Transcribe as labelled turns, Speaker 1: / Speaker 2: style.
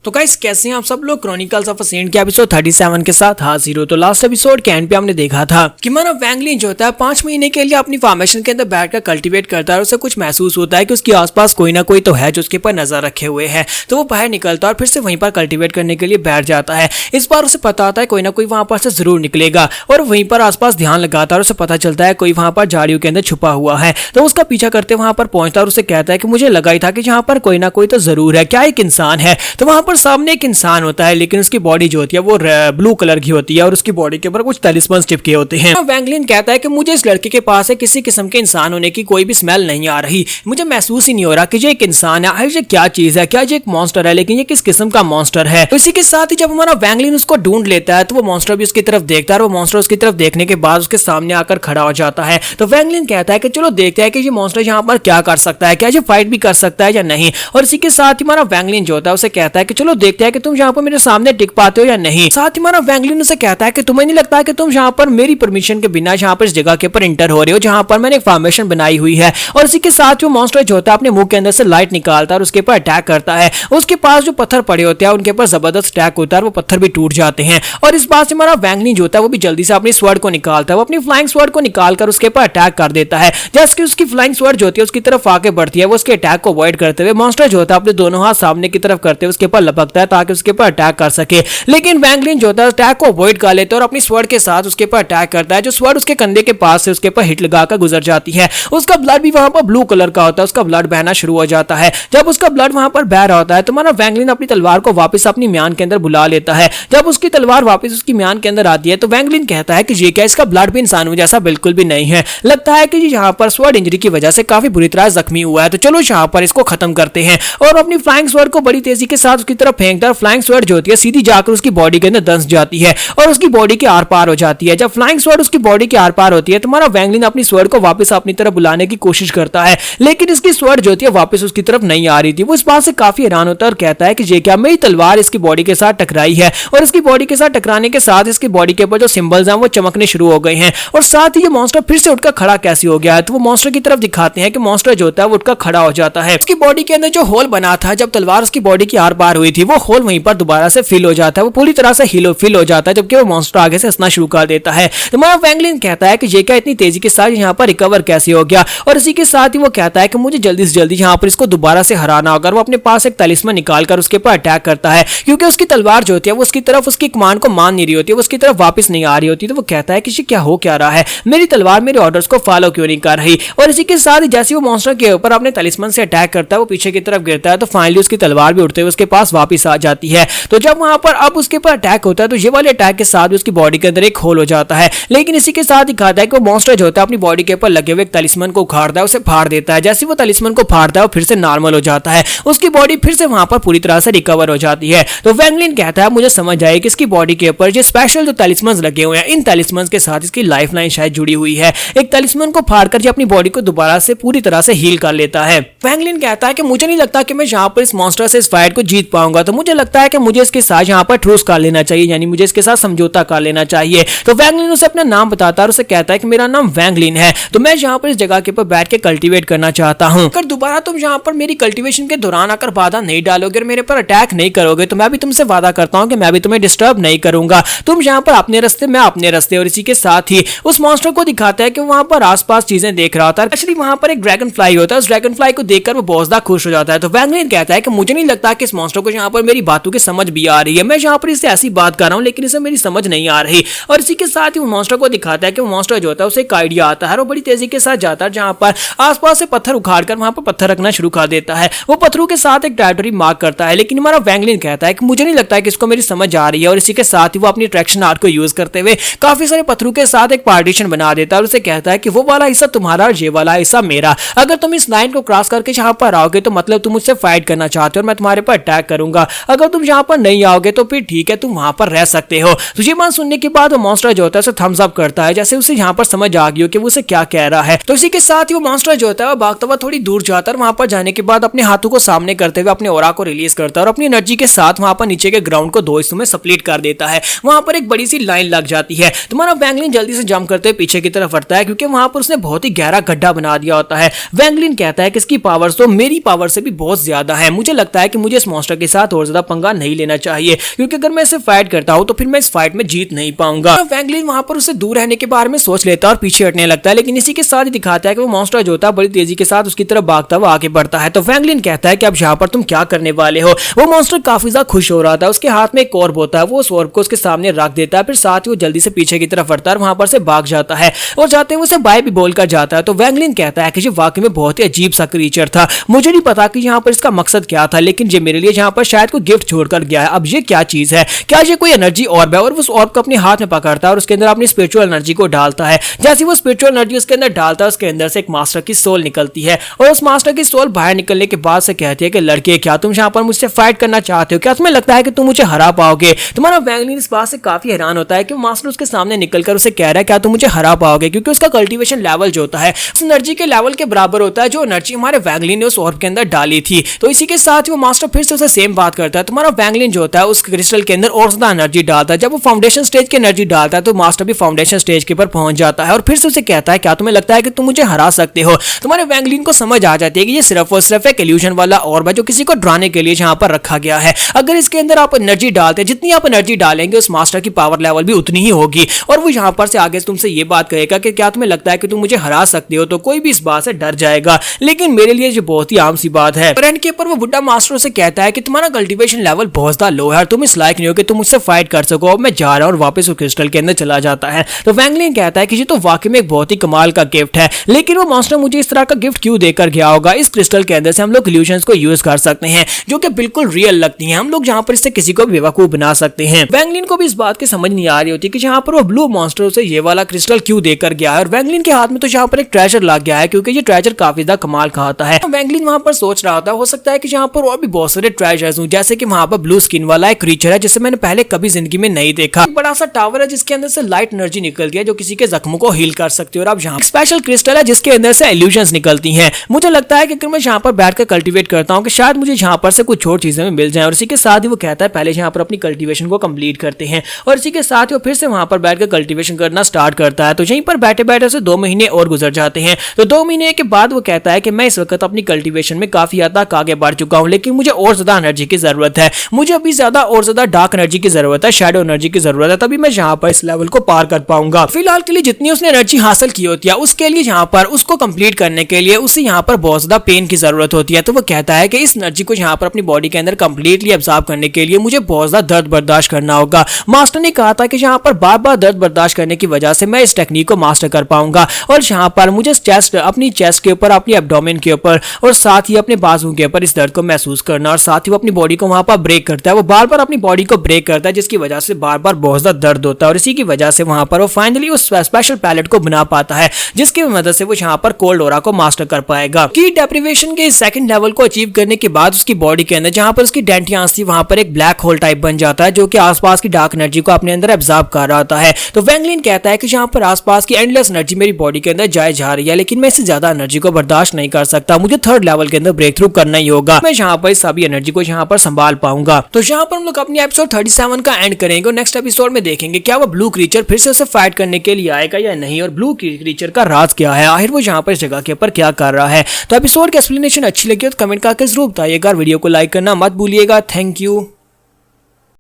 Speaker 1: तो गाइस कैसे हैं आप सब लोग। क्रॉनिकल्स ऑफ अ सेंट के एपिसोड 37 के साथ हाजिर हो। तो लास्ट एपिसोड के एंड पे हमने देखा था कि माना वैंगलिन जो होता है 5 महीने के लिए अपनी फॉर्मेशन के अंदर बैठकर कल्टीवेट करता है और उसे कुछ महसूस होता है कि उसके आसपास कोई ना कोई तो है जो उसके ऊपर नजर रखे हुए है। तो वो बाहर निकलता है और फिर से वहीं पर कल्टीवेट करने के लिए बैठ जाता है। इस बार उसे पता होता है कोई ना कोई वहां पर से जरूर निकलेगा और वहीं पर आसपास ध्यान लगाता है और उसे पता चलता है कोई वहां पर झाड़ियों के अंदर छुपा हुआ है। तो उसका पीछा करते वहां पर पहुंचता है और उसे कहता है कि मुझे लगा ही था कि यहाँ पर कोई ना कोई तो जरूर है, क्या एक इंसान है। तो वहां पर सामने एक इंसान होता है लेकिन उसकी बॉडी जो होती है वो ब्लू कलर की होती है और उसकी बॉडी के ऊपर कुछ तलिस्मन चिपके होते हैं। वैंगलिन कहता है कि मुझे इस लड़के के पास है किसी किस्म के इंसान होने की कोई भी स्मेल नहीं आ रही, मुझे महसूस ही नहीं हो रहा कि ये एक इंसान है, ये क्या चीज है, क्या ये एक मॉन्स्टर है, लेकिन ये किस किस्म का मॉन्स्टर है। तो इसी के साथ ही जब हमारा वैंगलिन उसको ढूंढ लेता है तो वो मॉन्स्टर भी उसकी तरफ देखता है और वो मॉन्स्टर उसकी तरफ देखने के बाद उसके सामने आकर खड़ा हो जाता है। तो वैंगलिन कहता है कि चलो देखते हैं कि ये मॉन्स्टर यहाँ पर क्या कर सकता है, क्या ये फाइट भी कर सकता है या नहीं। और इसी के साथ ही हमारा वैंगलिन जो होता है उसे कहता है कि चलो देखते हैं कि तुम यहाँ पर मेरे सामने टिक पाते हो या नहीं। साथ ही हमारा वैंगलिन उसे कहता है कि तुम्हें नहीं लगता है कि तुम यहाँ पर मेरी परमिशन के बिना यहाँ पर इस जगह के ऊपर इंटर हो रहे हो जहाँ पर मैंने एक फॉर्मेशन बनाई हुई है। और इसी के साथ वो मॉन्स्टर जो होता है अपने मुंह के अंदर से लाइट निकालता है और उसके ऊपर अटैक करता है। उसके पास जो पत्थर पड़े होते हैं उनके ऊपर जबरदस्त अटैक होता है और वो पत्थर भी टूट जाते हैं। और इस बात से हमारा वैंगलिन जो होता है वो भी जल्दी से अपनी स्वर्ड को निकालता है, वो अपनी फ्लाइंग स्वर्ड को निकालकर उसके ऊपर अटैक कर देता है। जैसे कि उसकी फ्लाइंग स्वर्ड जो होती है उसकी तरफ आगे बढ़ती है, वो उसके अटैक को अवॉइड करते हुए मॉन्स्टर जो होता है अपने दोनों हाथ सामने की तरफ करते हुए उसके ऊपर लपकता है ताकि उसके ऊपर अटैक कर सके। लेकिन वैंगलिन जो होता है अटैक को अवॉइड कर लेता है और अपनी स्वर्ड के साथ उसके ऊपर अटैक करता है। जो स्वर्ड उसके कंधे के पास से उसके ऊपर हिट लगाकर गुजर जाती है। उसका ब्लड भी वहां पर ब्लू कलर का होता है, उसका ब्लड बहना शुरू हो जाता है। जब उसका ब्लड वहां पर बह रहा होता है तो हमारा वैंगलिन अपनी तलवार को वापस अपनी म्यान के अंदर बुला लेता है। जब उसकी तलवार वापस उसकी म्यान के अंदर आती है तो वैंगलिन कहता है कि ये क्या इसका ब्लड भी इंसानों जैसा बिल्कुल भी नहीं है, लगता है कि यहाँ पर स्वर्ड इंजरी की वजह से काफी बुरी तरह जख्मी हुआ है। तो चलो यहाँ पर इसको खत्म करते हैं। और अपनी फ्लाइंग स्वर्ड को बड़ी तेजी के साथ उसकी तरफ फेंकता है। फ्लाइंग स्वर्ड जो होती है सीधी जाकर उसकी बॉडी के अंदर दस जाती है और उसकी बॉडी के आर पार हो जाती है। जब फ्लाइंग स्वर्ड उसकी बॉडी के आर पार होती है तो हमारा वैंगलिन अपनी स्वर्ड को वापस अपनी तरफ बुलाने की कोशिश करता है, लेकिन इसकी स्वर्ड जो होती है वापस उसकी तरफ नहीं आ रही थी। वो इस बात से काफी हैरान होता है और कहता है कि ये क्या मेरी तलवार इसकी बॉडी के साथ टकराई है। और इसकी बॉडी के साथ टकराने के साथ इसकी बॉडी के ऊपर जो सिंबल्स हैं वो चमकने शुरू हो गए हैं। और साथ ही ये मॉन्स्टर फिर से उठकर खड़ा कैसे हो गया है। तो वो मॉन्स्टर की तरफ दिखाते हैं कि मॉन्स्टर जो होता है वो उठकर खड़ा हो जाता है। उसकी बॉडी के अंदर जो होल बना था जब तलवार उसकी बॉडी की आर पार हुई थी वो होल वहीं पर दोबारा से फिल हो जाता है, वो पूरी तरह से फिल हो जाता है। जबकि वो मॉन्स्टर आगे से हंसना शुरू कर देता है। तो हमारा वैंगलिन कहता है कि ये क्या इतनी तेजी के साथ यहाँ पर रिकवर कैसे हो गया। और इसी के साथ ही वो कहता है कि मुझे जल्दी से जल्दी यहाँ पर इसको दोबारा से हराना होगा। वो अपने पास एक तलिस्मन निकालकर उसके ऊपर अटैक करता है क्योंकि उसकी तलवार जो होती है वो उसकी तरफ उसकी कमांड को मान नहीं रही होती है, वो उसकी तरफ वापस नहीं आ रही होती। तो वो कहता है कि ये क्या हो क्या रहा है, मेरी तलवार मेरे ऑर्डर्स को फॉलो क्यों नहीं कर रही। और इसी के साथ ही जैसे वो मॉन्स्टर के ऊपर अपने तलिस्मन से अटैक करता है वो पीछे की तरफ गिरता है तो फाइनली उसकी तलवार भी उड़ते हुए उसके पास वापस आ जाती है। तो जब वहां पर अब उसके ऊपर अटैक होता है तो ये वाले अटैक के साथ उसकी बॉडी के अंदर एक होल हो जाता है। लेकिन इसी के साथ दिखाता है कि वो मॉन्स्टर जो होता है अपनी बॉडी के ऊपर लगे हुए एक तलिस्मन को उखाड़ता है, उसे फाड़ देता है। जैसे वो तलिस्मन को फाड़ता है वो फिर से नॉर्मल हो जाता है, उसकी बॉडी फिर से वहां पर पूरी तरह से रिकवर हो जाती है। तो वैंगलिन कहता है मुझे समझ आया कि इसकी बॉडी के ऊपर जो स्पेशल जो तलिस्मन लगे हुए हैं इन तलिस्मन के साथ इसकी लाइफ लाइन शायद जुड़ी हुई है। एक तलिस्मन को फाड़कर अपनी बॉडी को दोबारा से पूरी तरह से हील कर लेता है। वैंगलिन कहता है कि मुझे नहीं लगता कि मैं यहाँ पर इस मॉन्स्टर से इस फाइट को जीत पाऊंगा, तो मुझे लगता है कि मुझे इसके साथ यहाँ पर ट्रूस कर लेना चाहिए, यानी मुझे इसके साथ समझौता कर लेना चाहिए। तो वैंगलिन उसे अपना नाम बताता है और उसे कहता है कि मेरा नाम वैंगलिन है, तो मैं यहाँ पर इस जगह के ऊपर बैठ के कल्टीवेट करना चाहता हूँ। अगर दोबारा तुम यहाँ पर मेरी कल्टीवेशन के दौरान आकर बाधा नहीं डालोगे और मेरे पर अटैक नहीं करोगे तो मैं भी तुमसे वादा करता हूँ कि मैं भी तुम्हें डिस्टर्ब नहीं करूंगा। तुम यहाँ पर अपने रास्ते मैं अपने रास्ते। और इसी के साथ ही उस मॉन्स्टर को दिखाता है कि वहां पर आसपास चीजें देख रहा होता है। एक्चुअली वहां पर एक ड्रैगन फ्लाई होता है, उस ड्रैगन फ्लाई को देखकर वो बहुत ज्यादा खुश हो जाता है। तो वैंगलिन कहता है कि मुझे नहीं लगता कि इस मॉन्स्टर को यहाँ पर मेरी बातों की समझ भी आ रही है, मैं यहाँ पर इससे ऐसी बात कर रहा हूँ लेकिन इसे मेरी समझ नहीं आ रही। और इसी के साथ ही वो मॉन्स्टर को दिखाता है कि वो मॉन्स्टर जो होता है उसे एक आइडिया आता है और बड़ी तेजी के साथ जाता है जहां पर आसपास से पत्थर उखाड़कर वहां पर पत्थर रखना शुरू कर देता है। वो पत्थरों के साथ एक टेरिटरी मार्क करता है, लेकिन हमारा वैंगलिन कहता है कि मुझे नहीं लगता कि इसको मेरी समझ आ रही है। और इसी के साथ ही वो अपनी ट्रैक्शन आर्ट को यूज करते हुए काफी सारे पत्थरों के साथ एक पार्टीशन बना देता है और उसे कहता है कि वो वाला हिस्सा तुम्हारा और ये वाला हिस्सा मेरा। अगर तुम इस लाइन को क्रॉस करके यहाँ पर आओगे तो मतलब तुम मुझसे फाइट करना चाहते हो और मैं तुम्हारे पर अटैक करूंगा। अगर तुम यहाँ पर नहीं आओगे तो फिर ठीक है, तुम वहां पर रह सकते हो। तो ये बात सुनने के बाद वो मॉन्स्टर जो होता है उसे थम्स अप करता है, जैसे उसे यहाँ पर समझ आ गई हो कि वो उसे क्या कह रहा है। तो इसी के साथ ही वो मॉन्स्टर जो होता है वो भागता हुआ थोड़ी दूर जाता है। वहां पर जाने के बाद अपने हाथों को सामने करते हुए अपने ऑरा को रिलीज करता है और अपनी एनर्जी के साथ वहां पर नीचे के ग्राउंड को दो हिस्सों में स्प्लिट कर देता है। वहां पर एक बड़ी सी लाइन लग जाती है। तुम्हारा वैंगलिन जल्दी से जंप करते हुए पीछे की तरफ हटता है क्योंकि वहां पर उसने बहुत ही गहरा गड्ढा बना दिया होता है। वैंगलिन कहता है कि इसकी पावर तो मेरी पावर से भी बहुत ज्यादा है, मुझे लगता है कि मुझे इस मॉन्स्टर के साथ और ज्यादा पंगा नहीं लेना चाहिए, क्योंकि अगर मैं इसे फाइट करता हूँ तो फिर मैं इस फाइट में जीत नहीं पाऊंगा। वैंगलिन वहां पर उससे दूर रहने के बारे में सोच लेता है और पीछे हटने लगता है, लेकिन इसी के साथ ही दिखाता है कि वो मॉन्स्टर जो होता है बड़ी तेजी के साथ उसकी तरफ भागता हुआ आगे बढ़ता है। तो वैंगलिन कहता है कि अब यहाँ पर तुम क्या करने वाले हो। वो मॉन्स्टर काफी ज्यादा खुश हो रहा था, उसके हाथ में एक ऑर्ब होता है, वो उस ऑर्ब को उसके सामने रख देता है, फिर साथ ही वो जल्दी से पीछे की तरफ बढ़ता है और वहां पर से भाग जाता है और जाते हुए उसे बाय भी बोलकर जाता है। तो वैंगलिन कहता है कि ये वाकई में बहुत ही अजीब सा क्रीचर था, मुझे नहीं पता कि यहाँ पर इसका मकसद क्या था, लेकिन ये मेरे लिए यहाँ पर शायद कोई गिफ्ट छोड़कर गया है। अब ये क्या चीज है, क्या ये कोई एनर्जी ऑर्ब है? और उस ऑर्ब को अपने हाथ में पकड़ता है और उसके अंदर अपनी स्पिरिचुअल एनर्जी को डालता है। जैसे वो स्पिरिचुअल एनर्जी उसके अंदर डालता है, उसके अंदर से एक मास्टर की सोल निकलती है और उस मास्टर की सोल बाहर निकलने के बाद से कहती है कि लड़के, क्या तुम यहाँ पर मुझसे फाइट करना चाहते हो? क्या तुम्हें लगता है कि तुम मुझे हरा पाओगे? तुम्हारा वैंगलिन इस बात से काफी हैरान होता है कि मास्टर उसके सामने निकलकर उसे कह रहा है क्या तुम मुझे हरा पाओगे, क्योंकि उसका कल्टीवेशन लेवल जो होता है उस एनर्जी के लेवल के बराबर होता है जो एनर्जी हमारे वैंगलिन ने उस ऑर्ब के अंदर डाली थी। तो इसी के साथ वो मास्टर फिर से उसे सेम बात करता है। तुम्हारा वैंगलिन जो होता है उस क्रिस्टल के अंदर और ज्यादा एनर्जी डालता है। जब वो फाउंडेशन स्टेज की एनर्जी डालता है तो मास्टर भी फाउंडेशन स्टेज के ऊपर पहुंच जाता है और फिर से उसे कहता है क्या तुम्हें लगता है कि तुम मुझे हरा सकते हो? तुम्हारे वैंगलिन को समझ आ जाती है कि ये सिर्फ और सिर्फ एक इल्यूजन वाला ऑर्ब है जो किसी को डराने के लिए यहाँ पर रखा गया है। अगर इसके अंदर आप एनर्जी डालते हैं, जितनी आप एनर्जी डालेंगे उस मास्टर की पावर लेवल भी उतनी ही होगी और वो यहाँ पर से आगे तुमसे ये बात कहेगा कि क्या तुम्हें लगता है कि तुम मुझे हरा सकते हो? तो कोई भी इस बात से डर जाएगा, लेकिन मेरे लिए ये बहुत ही आम सी बात है। एंड के ऊपर वो बुड्ढा मास्टर से कहता है कि तुम्हारा कल्टीवेशन लेवल बहुत ज्यादा लो है, तुम इस लायक नहीं हो कि तुम मुझसे फाइट कर सको, अब मैं जा रहा हूँ और वापस वो क्रिस्टल के अंदर चला जाता है। तो वैंगलिन कहता है कि ये तो वाकई में एक बहुत ही कमाल का गिफ्ट है, लेकिन वो मास्टर मुझे इस तरह का गिफ्ट क्यों देकर गया होगा? इस क्रिस्टल के अंदर से हम लोग इल्यूशंस को यूज कर सकते हैं जो कि बिल्कुल रियल लगती हैं, हम लोग जहाँ पर इससे किसी को भी बेवकूफ बना सकते हैं। वैंगलिन को भी इस बात की समझ नहीं आ रही होती कि यहाँ पर वो ब्लू मॉन्स्टर से ये वाला क्रिस्टल क्यों देकर गया है और वैंगलिन के हाथ में तो यहाँ पर एक ट्रेजर लग गया है, क्योंकि ये ट्रेजर काफी ज्यादा कमाल का आता है। वैंगलिन वहां पर सोच रहा था हो सकता है कि यहाँ पर और भी बहुत सारे ट्रेजर्स हों, जैसे कि वहां पर ब्लू स्किन वाला एक क्रीचर है जिसे मैंने पहले कभी जिंदगी में नहीं देखा। एक बड़ा सा टावर है जिसके अंदर से लाइट एनर्जी निकलती है जो किसी के जख्मों को हील कर सकती है और अब यहाँ स्पेशल क्रिस्टल है जिसके अंदर से इल्यूजन्स निकलती हैं। मुझे लगता है कि अगर मैं यहाँ पर बैठकर कल्टीवेट करता हूँ कि शायद मुझे यहाँ पर से कुछ और चीजें मिल जाए। और इसी के साथ ही वो कहता है पहले यहाँ पर अपनी कल्टीवेशन को कंप्लीट करते हैं और इसी के साथ ही वो फिर से वहां पर बैठकर कल्टीवेशन करना स्टार्ट करता है। तो यहीं पर बैठे बैठे से 2 महीने और गुजर जाते हैं। तो 2 महीने के बाद वो कहता है कि मैं इस वक्त अपनी कल्टीवेशन में काफी हद तक आगे बढ़ चुका हूँ, लेकिन मुझे और ज्यादा एनर्जी की जरूरत है, मुझे अभी ज्यादा और ज्यादा डार्क एनर्जी की जरूरत है, शैडो एनर्जी की जरूरत है, तभी मैं यहाँ पर इस लेवल को पार कर पाऊंगा। फिलहाल के लिए जितनी उसने एनर्जी हासिल की होती है उसके लिए यहाँ पर उसको कंप्लीट करने के लिए उसे यहाँ पर बहुत ज्यादा पेन की जरूरत होती है। तो वो कहता है कि इस एनर्जी को यहाँ पर अपनी बॉडी के अंदर कंप्लीटली एब्जॉर्ब करने के लिए मुझे बहुत ज्यादा दर्द बर्दाश्त करना होगा। मास्टर ने कहा था कि यहाँ पर बार बार दर्द बर्दाश्त करने की वजह से मैं इस टेक्निक को मास्टर कर पाऊंगा और यहाँ पर मुझे चेस्ट अपनी चेस्ट के ऊपर, अपनी एब्डोमेन के ऊपर और साथ ही अपने बाजू के ऊपर इस दर्द को महसूस करना और साथ ही वो अपनी बॉडी को वहां पर ब्रेक करता है। वो बार बार अपनी बॉडी को ब्रेक करता है जिसकी वजह से बार बार बहुत ज्यादा दर्द होता है और इसी की वजह से वहां पर वो फाइनली उस स्पेशल पैलेट को बना पाता है जिसकी मदद से वो यहाँ पर कोल्ड ऑरा को मास्टर कर पाएगा। की डेप्रिवेशन के सेकंड लेवल को अचीव करने के बाद उसकी बॉडी के अंदर जहां पर उसकी डेंटियांस थी वहां पर एक ब्लैक होल टाइप बन जाता है जो कि आसपास की डार्क एनर्जी को अपने अंदर एब्जॉर्ब कर रहा होता है। तो वैंगलिन कहता है कि यहाँ पर आसपास की एंडलेस एनर्जी मेरी बॉडी के अंदर जाए जा रही है, लेकिन मैं इससे ज्यादा एनर्जी को बर्दाश्त नहीं कर सकता, मुझे थर्ड लेवल के अंदर ब्रेक थ्रू करना ही होगा, मैं यहाँ पर सभी एनर्जी को यहाँ पर संभाल पाऊंगा। तो यहाँ पर हम लोग अपनी एपिसोड 37 का एंड करेंगे और नेक्स्ट एपिसोड में देखेंगे क्या वो ब्लू क्रीचर फिर से उसे फाइट करने के लिए आएगा या नहीं और ब्लू क्रीचर का राज क्या है, आखिर वो यहाँ पर इस जगह के ऊपर क्या कर रहा है। तो एपिसोड की एक्सप्लेनेशन अच्छी लगी तो कमेंट करके जरूर बताइएगा, वीडियो को लाइक करना मत भूलिएगा। Thank you.